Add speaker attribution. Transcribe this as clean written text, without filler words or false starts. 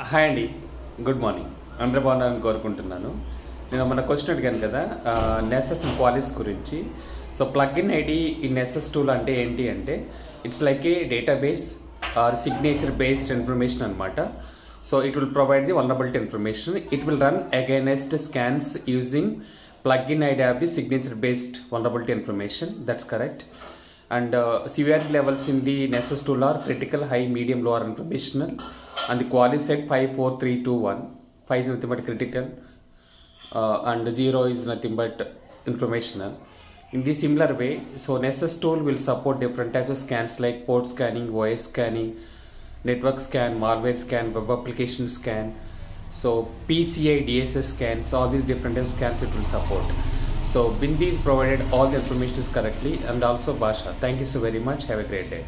Speaker 1: Hi అండి, good morning. అందరూ బాగున్నారని కోరుకుంటున్నాను. నేను మన క్వశ్చన్ అడిగాను కదా, నెసెస్ క్వాలిస్ గురించి. సో ప్లగ్ఇన్ ఐడి ఈ నెసెస్ టూల్ అంటే ఏంటి అంటే, it's like a database or signature based information అనమాట. So it will provide the vulnerability information. It will run against scans using plugin ID of the signature based vulnerability information. That's correct. And severity levels in the Nessus tool are critical, high, medium, low, or informational. And the Qualys said 5, 4, 3, 2, 1. 5 is nothing but critical, and 0 is nothing but informational. In the similar way, so Nessus tool will support different types of scans like port scanning, OS scanning, network scan, malware scan, web application scan. So PCI DSS scans, all these different types of scans it will support. So Bindi is provided all the information is correctly, and also Basha. Thank you so very much. Have a great day.